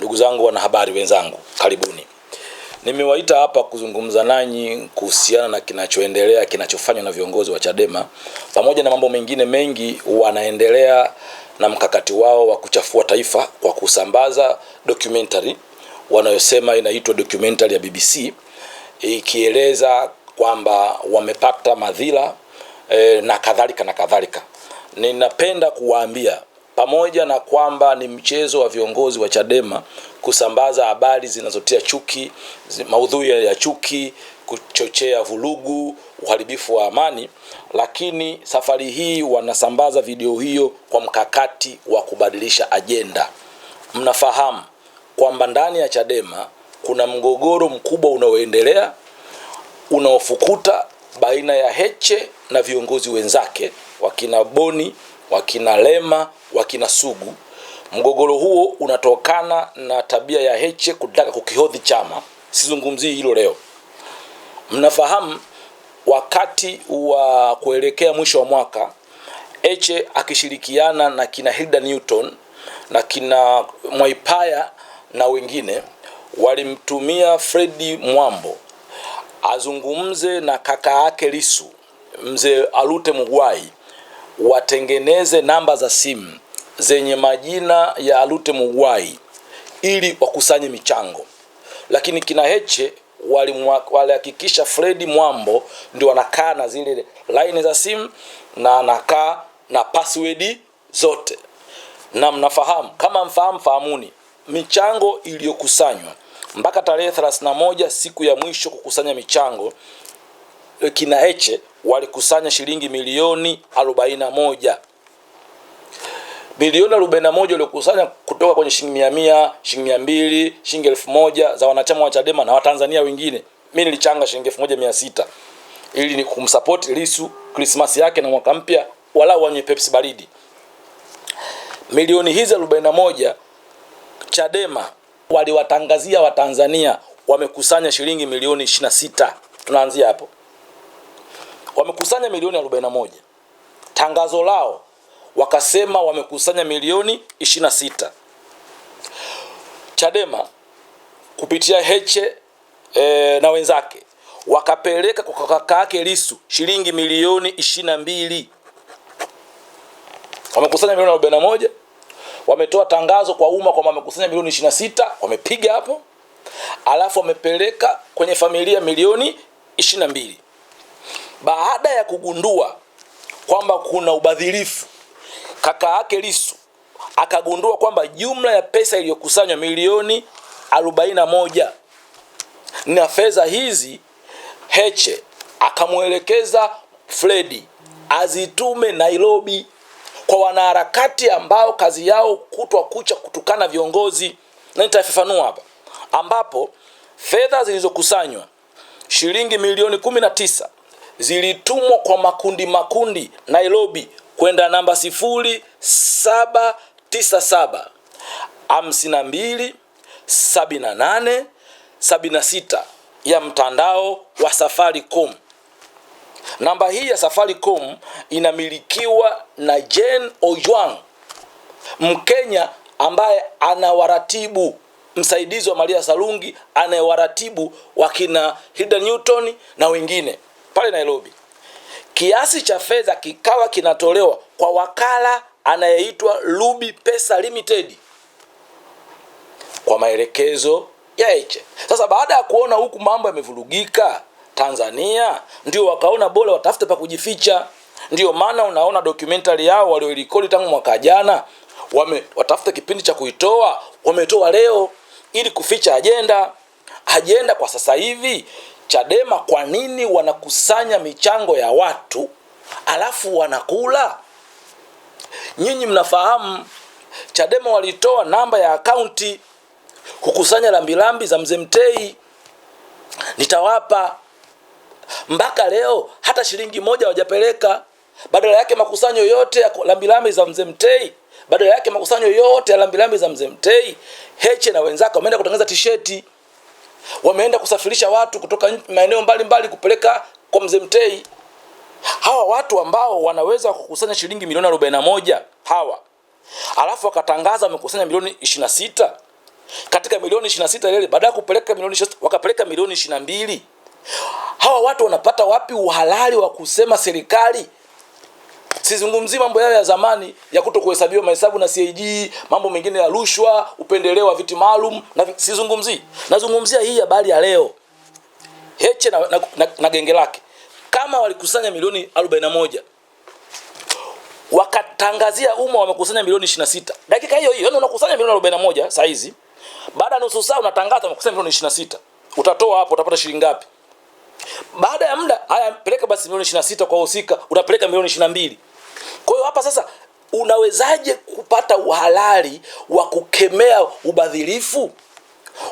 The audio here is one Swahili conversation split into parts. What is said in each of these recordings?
Ndugu zangu wanahabari wenzangu, karibuni. Nimewaita hapa kuzungumza nanyi kuhusiana na kinachoendelea, kinachofanywa na viongozi wa Chadema. Pamoja na mambo mengine mengi, wanaendelea na mkakati wao wa kuchafua taifa kwa kusambaza documentary wanayosema inaitwa documentary ya BBC, ikieleza kwamba wamepata madhila na kadhalika na kadhalika. Ninapenda kuwaambia, pamoja na kwamba ni mchezo wa viongozi wa Chadema kusambaza habari zinazotia chuki, maudhui ya chuki, kuchochea vurugu, uharibifu wa amani, lakini safari hii wanasambaza video hiyo kwa mkakati wa kubadilisha ajenda. Mnafahamu kwamba ndani ya Chadema kuna mgogoro mkubwa unaoendelea, unaofukuta baina ya Heche na viongozi wenzake, wakina Boni, wakina Lema, wakina Sugu. Mgogoro huo unatokana na tabia ya Heche kutaka kukihodhi chama. Sizungumzii hilo leo. Mnafahamu wakati wa kuelekea mwisho wa mwaka, Heche akishirikiana na kina Hilda Newton na kina Mwaipaya na wengine walimtumia Fredi Mwambo azungumze na kaka yake Lissu, mzee Alute Mugwai, watengeneze namba za simu zenye majina ya Alute Mugwai ili wakusanye michango. Lakini kina Heche walihakikisha Fredi Mwambo ndio anakaa na zile line za simu na anakaa na password zote. Na mnafahamu, kama fahamuni, michango iliyokusanywa mpaka tarehe 31, siku ya mwisho kukusanya michango, kina Heche walikusanya shilingi milioni 41. Milioni 41 waliokusanya kutoka kwenye shilingi 100, shilingi 200, shilingi 1000 za wanachama wa Chadema na Watanzania wengine. Mimi nilichanga shilingi 1600 ili ni kumsupport Lissu Christmas yake na mwaka mpya, wala wanywe Pepsi baridi. Milioni hizi 41 Chadema waliwatangazia Watanzania wamekusanya shilingi milioni 26. Tunaanzia hapo. Wamekusanya milioni 41. Tangazo lao wakasema wamekusanya milioni 26. Chadema kupitia Heche na wenzake wakapeleka kwa kaka yake Lissu shilingi milioni 22. Wamekusanya milioni 41. Wametoa tangazo kwa umma kwamba wamekusanya milioni 26, wamepiga hapo. Alafu wamepeleka kwenye familia milioni 22. Baada ya kugundua kwamba kuna ubadhirifu, kaka yake Lissu akagundua kwamba jumla ya pesa iliyokusanywa milioni 41. Na fedha hizi Heche akamuelekeza Fredi azitume Nairobi kwa wanaharakati ambao kazi yao kutwa kucha kutukana viongozi. Na nitafafanua hapa, ambapo fedha zilizokusanywa shilingi milioni 19 zilitumwa kwa makundi Nairobi kwenda namba 0797 52 78 76 ya mtandao wa Safaricom. Namba hii ya Safaricom inamilikiwa na Jane Ojwang, Mkenya ambaye anawaratibu, msaidizi wa Maria Sarungi, anayewaratibu wakina Hilda Newton na wengine pale Nairobi. Kiasi cha fedha kikawa kinatolewa kwa wakala anayeitwa Ruby Pesa Limited kwa maelekezo ya Heche. Sasa baada ya kuona huku mambo yamevurugika Tanzania, ndio wakaona bora watafute pa kujificha. Ndio maana unaona documentary yao waliorekodi tangu mwaka jana, watafuta kipindi cha kuitoa, wametoa leo ili kuficha ajenda kwa sasa hivi. Chadema kwa nini wanakusanya michango ya watu alafu wanakula? Nyinyi mnafahamu Chadema walitoa namba ya akaunti kukusanya lambilambi za Mzee Mtei. Nitawapa mpaka leo hata shilingi 1 hawajapeleka. Badala yake makusanyo yote ya lambilambi za Mzee Mtei, badala yake makusanyo yote ya lambilambi za Mzee Mtei, Heche na wenzake wameenda kutangaza t-shirt. Wameenda kusafirisha watu kutoka maeneo mbalimbali kupeleka kwa Mzee Mtei. Hawa watu ambao wanaweza kukusanya shilingi milioni 41 hawa, alafu wakatangaza wamekusanya milioni 26, Katika milioni 26 ile baada ya kupeleka milioni 26 wakapeleka milioni 22. Hawa watu wanapata wapi uhalali wa kusema serikali? Sizungumzi mambo yao ya zamani ya kutokuhesabiwa mahesabu na CAG, mambo mengine ya rushwa, upendeleo wa viti maalum, na sizungumzi. Nazungumzia hii habari ya leo. Heche na genge lake kama walikusanya milioni 41, wakatangazia umma wamekusanya milioni 26. Dakika hiyo hiyo unakusanya milioni 41 saa hizi. Baada ya nusu saa unatangaza umekusanya milioni 26. Utatoa hapo utapata shilingi ngapi? Baada ya muda, haya peleka basi milioni 26 kwa husika, unapeleka milioni 22. Kwa hiyo hapa sasa unawezaje kupata uhalali wa kukemea ubadhirifu?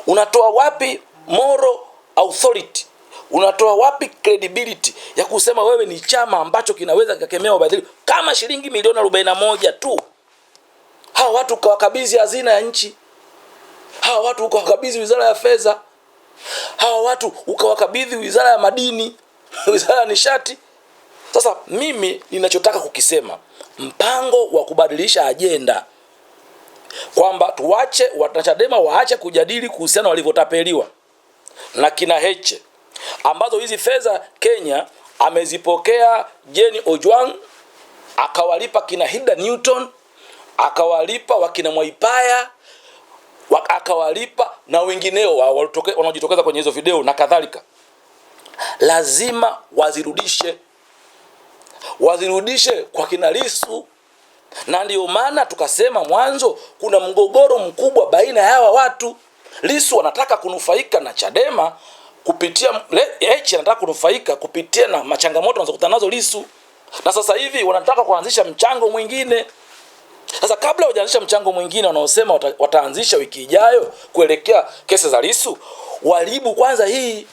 Unatoa wapi moral authority? Unatoa wapi credibility ya kusema wewe ni chama ambacho kinaweza kukemea ubadhirifu kama shilingi milioni 41 tu? Hawa watu ukawakabidhi hazina ya nchi. Hawa watu ukawakabidhi wizara ya fedha. Hawa watu ukawakabidhi wizara ya madini, wizara ya nishati. Sasa mimi ninachotaka kukisema, mpango wa kubadilisha ajenda, kwamba tuache Chadema waache kujadili kuhusiana walivyotapeliwa na kina Heche, ambazo hizi fedha Kenya amezipokea Jenny Ojwang, akawalipa kina Hilda Newton, akawalipa wakina Mwaipaya, akawalipa na wengineo wanaojitokeza kwenye hizo video na kadhalika. Lazima wazirudishe kwa kina Lissu. Na ndio maana tukasema mwanzo kuna mgogoro mkubwa baina ya hawa watu. Lissu anataka kunufaika na Chadema kupitia Heche, anataka kunufaika kupitia na machangamoto wanazokutana nazo Lissu. Na sasa hivi wanataka kuanzisha mchango mwingine. Sasa kabla hawajaanzisha mchango mwingine wanaosema wataanzisha wiki ijayo kuelekea kesi za Lissu, walibu kwanza hii.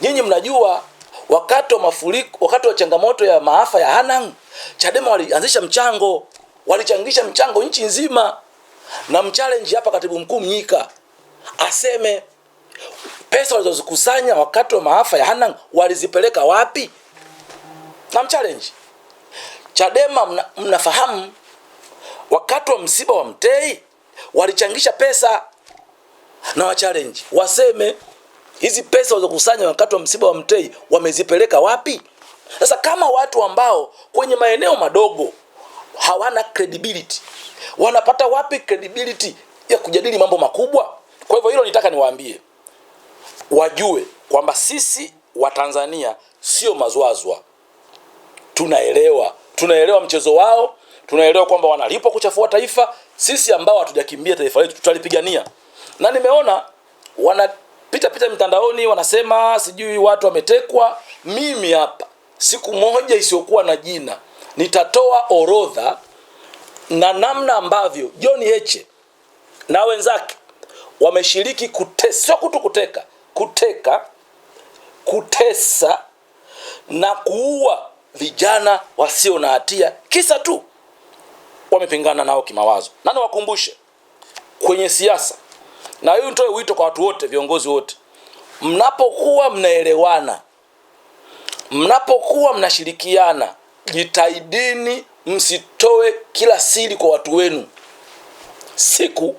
Nyinyi mnajua wakati wa mafuriko, wakati wa changamoto ya maafa ya Hanang', Chadema walianzisha mchango, walichangisha mchango nchi nzima, na mchallenge hapa katibu mkuu Mnyika aseme pesa walizozikusanya wakati wa maafa ya Hanang' walizipeleka wapi? Na mchallenge Chadema mnafahamu wakati wa msiba wa Mtei walichangisha pesa, na wa challenge waseme hizi pesa walizokusanya wakati wa msiba wa Mtei wamezipeleka wapi? Sasa kama watu ambao kwenye maeneo madogo hawana credibility, wanapata wapi credibility ya kujadili mambo makubwa? Kwa hivyo hilo nitaka niwaambie, wajue kwamba sisi wa Tanzania sio mazwazwa. Tunaelewa mchezo wao, tunaelewa kwamba wanalipwa kuchafua taifa. Sisi ambao hatujakimbia taifa letu tutalipigania. Na nimeona wanapita mtandaoni wanasema sijui watu wametekwa. Mimi hapa siku moja isiyokuwa na jina nitatoa orodha na namna ambavyo John Heche na wenzake wameshiriki kutesa, kutesa na kuua vijana wasio na hatia kisa tu wamepingana nao kimawazo. Na niwakumbushe kwenye siasa, na hiyo nitoe wito kwa watu wote, viongozi wote, mnapokuwa mnaelewana, mnapokuwa mnashirikiana, jitahidini msitoe kila siri kwa watu wenu. Siku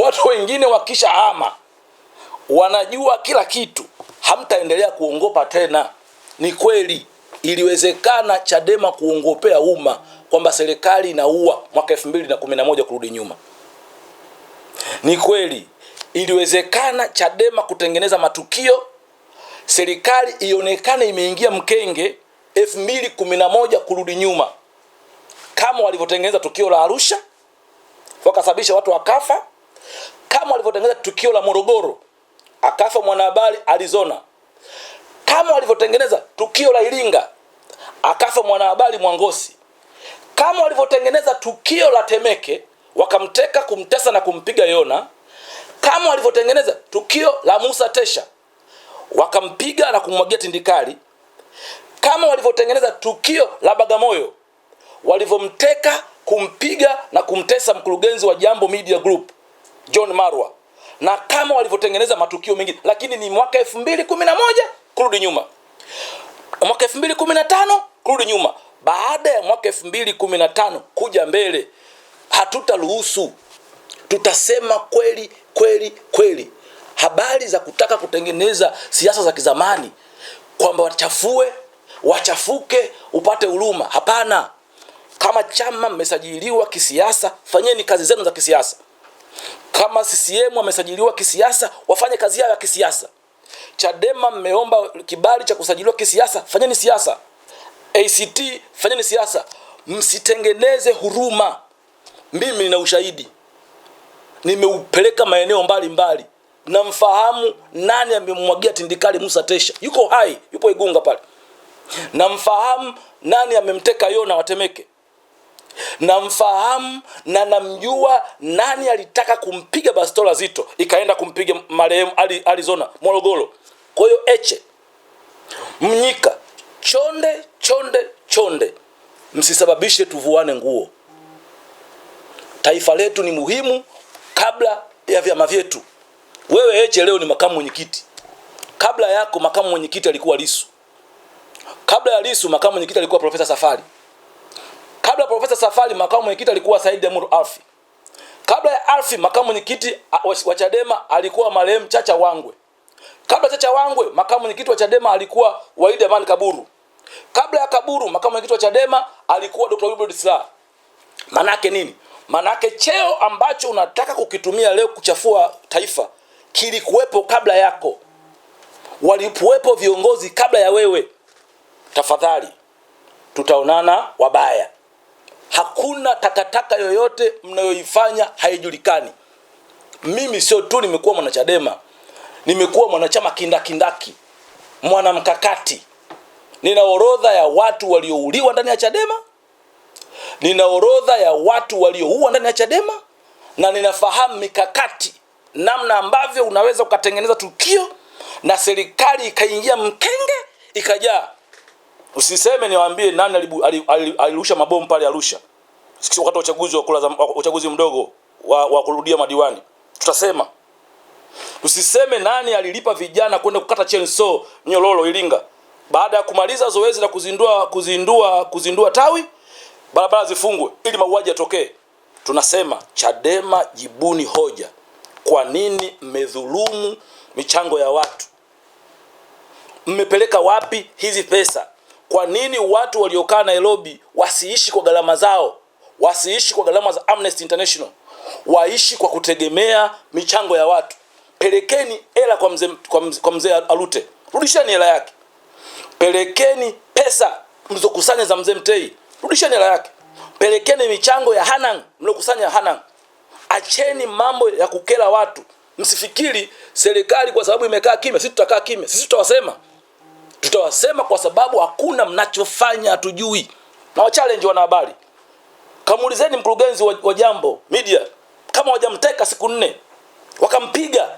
watu wengine wakisha ama wanajua kila kitu, hamtaendelea kuongopa tena. Ni kweli iliwezekana Chadema kuongopea umma kwamba serikali inaua mwaka 2011 kurudi nyuma. Ni kweli iliwezekana Chadema kutengeneza matukio serikali ionekane imeingia mkenge 2011 kurudi nyuma, kama walivyotengeneza tukio la Arusha wakasababisha watu wakafa, kama walivyotengeneza tukio la Morogoro akafa mwanahabari Arizona, kama walivyotengeneza tukio la Iringa akafa mwanahabari Mwangosi, kama walivyotengeneza tukio la Temeke wakamteka, kumtesa na kumpiga Yona, kama walivyotengeneza tukio la Musa Tesha wakampiga na kumwagia tindikali, kama walivyotengeneza tukio la Bagamoyo walivyomteka, kumpiga na kumtesa mkurugenzi wa Jambo Media Group John Marwa, na kama walivyotengeneza matukio mengine. Lakini ni mwaka 2011 kurudi nyuma, mwaka 2015 kurudi nyuma. Baada ya mwaka 2015 kuja mbele, hatutaruhusu. tutasema kweli kweli kweli. Habari za kutaka kutengeneza siasa za kizamani kwamba wachafuke upate huruma, hapana. Kama chama mmesajiliwa kisiasa, fanyeni kazi zenu za kisiasa. Kama CCM wamesajiliwa kisiasa, wafanye kazi yao ya kisiasa. Chadema mmeomba kibali cha kusajiliwa kisiasa, fanyeni siasa. ACT fanyeni siasa, msitengeneze huruma. Mimi nina ushahidi, nimeupeleka maeneo mbalimbali, na mfahamu nani amemwagia tindikali Musa Tesha, yuko hai, yupo Igunga pale. Na mfahamu nani amemteka Yona Watemeke, na mfahamu na namjua nani alitaka kumpiga bastola Zito ikaenda kumpiga marehemu Arizona Morogoro. Kwa hiyo Heche, Mnyika, chonde, msisababishe tuvuane nguo. Taifa letu ni muhimu kabla ya vyama vyetu. Wewe Heche leo ni makamu mwenyekiti. Kabla yako makamu mwenyekiti alikuwa Lissu. Kabla ya Lissu makamu mwenyekiti alikuwa Profesa Safari. Kabla ya Profesa Safari makamu mwenyekiti alikuwa Said Amur Alfi. Kabla ya Alfi makamu mwenyekiti wa Chadema alikuwa marehemu Chacha Wangwe. Kabla Chacha Wangwe makamu mwenyekiti wa Chadema alikuwa Waidi Amani Kaburu. Kabla ya Kaburu makamu mwenyekiti wa Chadema alikuwa Dr. Wilbrod Slaa. Manake nini? Manake cheo ambacho unataka kukitumia leo kuchafua taifa kilikuwepo kabla yako. Walipowepo viongozi kabla ya wewe. Tafadhali, tutaonana wabaya. Hakuna takataka yoyote mnayoifanya haijulikani. Mimi sio tu nimekuwa mwana Chadema, nimekuwa mwanachama kindaki, mwana mkakati. Nina orodha ya watu waliouliwa ndani ya Chadema, nina orodha ya watu walioua ndani ya Chadema, na ninafahamu mikakati, namna ambavyo unaweza ukatengeneza tukio na serikali ikaingia mkenge ikajaa. Usiseme niwaambie nani alirusha mabomu pale Arusha wakati wa uchaguzi mdogo wa kurudia madiwani. Tutasema. Usiseme nani alilipa vijana kwenda kukata chainsaw Nyololo Iringa baada ya kumaliza zoezi la kuzindua tawi, barabara zifungwe ili mauaji yatokee. Tunasema Chadema, jibuni hoja. Kwa nini mmedhulumu michango ya watu? Mmepeleka wapi hizi pesa? Kwa nini watu waliokaa Nairobi wasiishi kwa gharama zao? Wasiishi kwa gharama za Amnesty International. Waishi kwa kutegemea michango ya watu. Pelekeni hela kwa mzee Alute. Rudisheni hela yake. Pelekeni pesa mlizokusanya za mzee Mtei. Rudisheni hela yake. Pelekeni michango ya Hanang mliokusanya Hanang. Acheni mambo ya kukela watu. Msifikiri serikali kwa sababu imekaa kimya sisi tutakaa kimya. Sisi tutawasema kwa sababu hakuna mnachofanya hatujui. Na wa challenge wana habari. Kamuulizeni mkurugenzi wa Jambo Media kama wajamteka siku 4 wakampiga,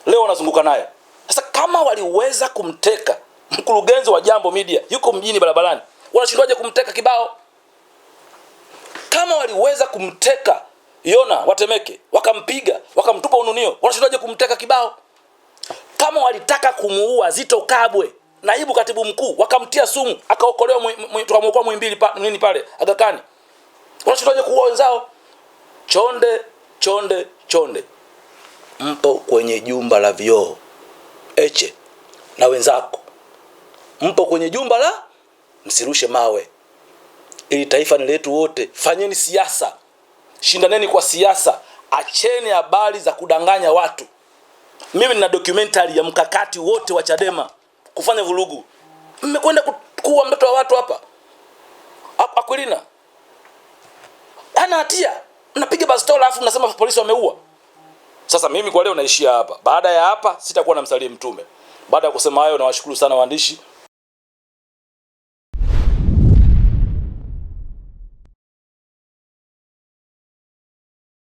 leo wanazunguka naye. Sasa kama waliweza kumteka mkurugenzi wa Jambo Media yuko mjini barabarani, wanashindwaje kumteka Kibao? Kama waliweza kumteka Yona Watemeke wakampiga, wakamtupa Ununio, wanashindwaje kumteka Kibao? Kama walitaka kumuua Zito Kabwe, naibu katibu mkuu, wakamtia sumu akaokolewa, tukamwokoa Muhimbili pale Aga Khan, wanashindwaje kuua wenzao? Chonde. Mpo kwenye jumba la vioo. Heche na wenzako mpo kwenye jumba la, msirushe mawe. Ili taifa ni letu wote. Fanyeni siasa, shindaneni kwa siasa, acheni habari za kudanganya watu. Mimi nina documentary ya mkakati wote wa Chadema kufanya vurugu. Mmekwenda kuua mtoto wa watu hapa Akwilina, hana hatia, mnapiga bastola afu mnasema polisi wameua. Sasa mimi kwa leo naishia hapa. Baada ya hapa sitakuwa na msalie mtume. Baada ya kusema hayo, nawashukuru sana waandishi.